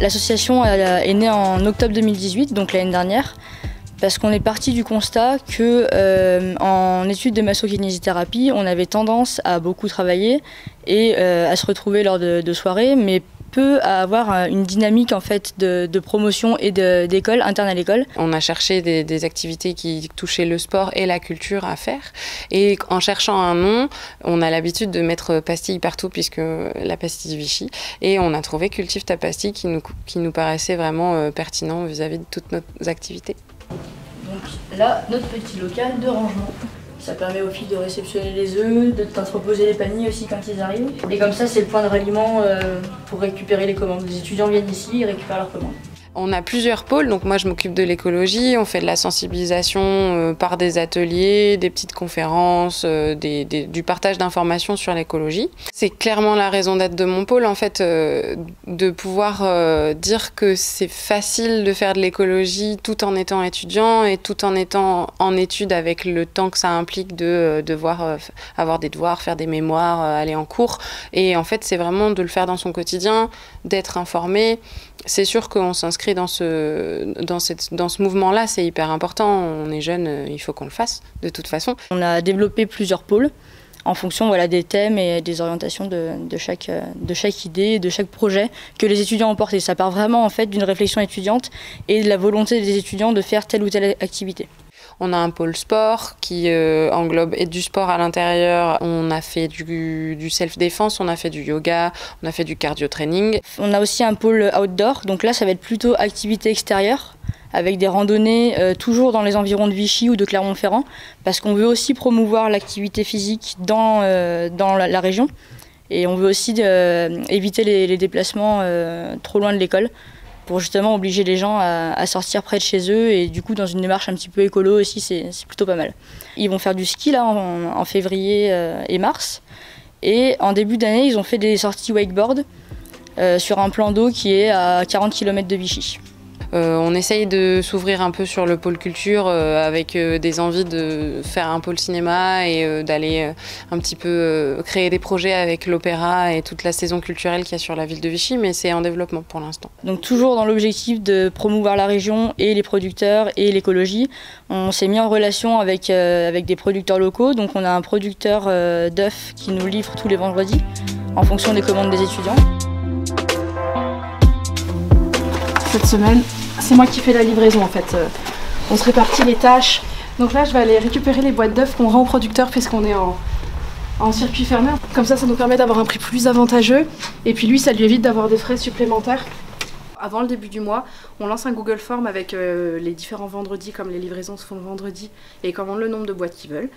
L'association est née en octobre 2018, donc l'année dernière, parce qu'on est parti du constat que en études de massokinésithérapie, on avait tendance à beaucoup travailler et à se retrouver lors de soirées, mais peu à avoir une dynamique en fait de promotion et d'école interne à l'école. On a cherché des activités qui touchaient le sport et la culture à faire, et en cherchant un nom, on a l'habitude de mettre pastille partout puisque la pastille Vichy, et on a trouvé Cultive ta pastille qui nous paraissait vraiment pertinent vis-à-vis de toutes nos activités. Donc là, notre petit local de rangement. Ça permet aux filles de réceptionner les œufs, de t'entreposer les paniers aussi quand ils arrivent. Et comme ça, c'est le point de ralliement pour récupérer les commandes. Les étudiants viennent ici et récupèrent leurs commandes. On a plusieurs pôles, donc moi je m'occupe de l'écologie, on fait de la sensibilisation par des ateliers, des petites conférences, du partage d'informations sur l'écologie. C'est clairement la raison d'être de mon pôle, en fait, de pouvoir dire que c'est facile de faire de l'écologie tout en étant étudiant et tout en étant en études avec le temps que ça implique de devoir avoir des devoirs, faire des mémoires, aller en cours. Et en fait, c'est vraiment de le faire dans son quotidien, d'être informé. C'est sûr qu'on s'inscrit dans ce mouvement-là, c'est hyper important. On est jeune, il faut qu'on le fasse, de toute façon. On a développé plusieurs pôles en fonction des thèmes et des orientations de chaque idée, de chaque projet que les étudiants ont porté. Ça part vraiment en fait d'une réflexion étudiante et de la volonté des étudiants de faire telle ou telle activité. On a un pôle sport qui englobe et du sport à l'intérieur. On a fait du self-défense, on a fait du yoga, on a fait du cardio-training. On a aussi un pôle outdoor, donc là ça va être plutôt activité extérieure, avec des randonnées toujours dans les environs de Vichy ou de Clermont-Ferrand, parce qu'on veut aussi promouvoir l'activité physique dans la région. Et on veut aussi éviter les déplacements trop loin de l'école, pour justement obliger les gens à sortir près de chez eux, et du coup dans une démarche un petit peu écolo aussi, c'est plutôt pas mal. Ils vont faire du ski là en février et mars, et en début d'année ils ont fait des sorties wakeboard sur un plan d'eau qui est à 40 km de Vichy. On essaye de s'ouvrir un peu sur le pôle culture avec des envies de faire un pôle cinéma et d'aller un petit peu créer des projets avec l'opéra et toute la saison culturelle qu'il y a sur la ville de Vichy, mais c'est en développement pour l'instant. Donc toujours dans l'objectif de promouvoir la région et les producteurs et l'écologie, on s'est mis en relation avec des producteurs locaux. Donc on a un producteur d'œufs qui nous livre tous les vendredis en fonction des commandes des étudiants. Cette semaine, c'est moi qui fais la livraison en fait. On se répartit les tâches. Donc là, je vais aller récupérer les boîtes d'œufs qu'on rend au producteur puisqu'on est en circuit fermé. Comme ça nous permet d'avoir un prix plus avantageux. Et puis lui, ça lui évite d'avoir des frais supplémentaires. Avant le début du mois, on lance un Google Form avec les différents vendredis, comme les livraisons se font le vendredi, et ils commandent le nombre de boîtes qu'ils veulent.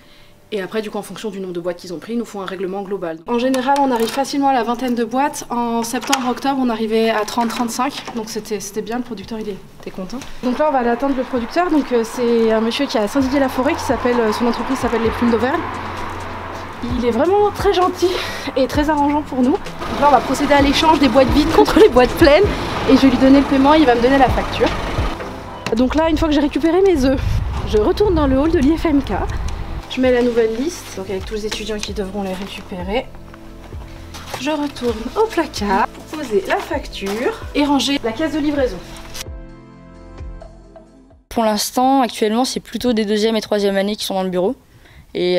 Et après, du coup, en fonction du nombre de boîtes qu'ils ont pris, ils nous font un règlement global. En général, on arrive facilement à la vingtaine de boîtes. En septembre, octobre, on arrivait à 30-35. Donc c'était bien, le producteur, il était content. Donc là, on va aller attendre le producteur. Donc c'est un monsieur qui est à Saint-Didier-la-Forêt, son entreprise s'appelle Les Plumes d'Auvergne. Il est vraiment très gentil et très arrangeant pour nous. Donc là, on va procéder à l'échange des boîtes vides contre les boîtes pleines. Et je vais lui donner le paiement, il va me donner la facture. Donc là, une fois que j'ai récupéré mes œufs, je retourne dans le hall de l'IFMK. Je mets la nouvelle liste, donc avec tous les étudiants qui devront les récupérer. Je retourne au placard pour poser la facture et ranger la caisse de livraison. Pour l'instant, actuellement, c'est plutôt des deuxième et troisième années qui sont dans le bureau. Et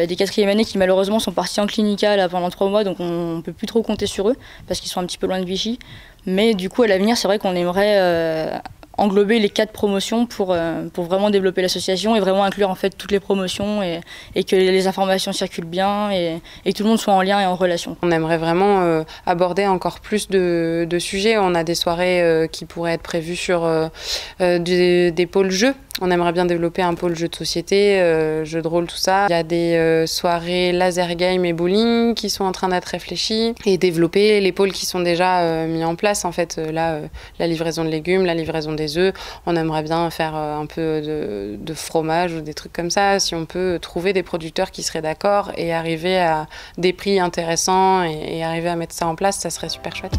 des quatrième années qui malheureusement sont partis en clinica là, pendant 3 mois, donc on ne peut plus trop compter sur eux parce qu'ils sont un petit peu loin de Vichy. Mais du coup, à l'avenir, c'est vrai qu'on aimerait englober les 4 promotions pour vraiment développer l'association et vraiment inclure en fait toutes les promotions et que les informations circulent bien et que tout le monde soit en lien et en relation. On aimerait vraiment aborder encore plus de sujets. On a des soirées qui pourraient être prévues sur des pôles jeux. On aimerait bien développer un pôle jeux de société, jeux de rôle, tout ça. Il y a des soirées laser game et bowling qui sont en train d'être réfléchies et développer les pôles qui sont déjà mis en place. En fait, là, la livraison de légumes, la livraison des œufs, on aimerait bien faire un peu de fromage ou des trucs comme ça. Si on peut trouver des producteurs qui seraient d'accord et arriver à des prix intéressants et arriver à mettre ça en place, ça serait super chouette.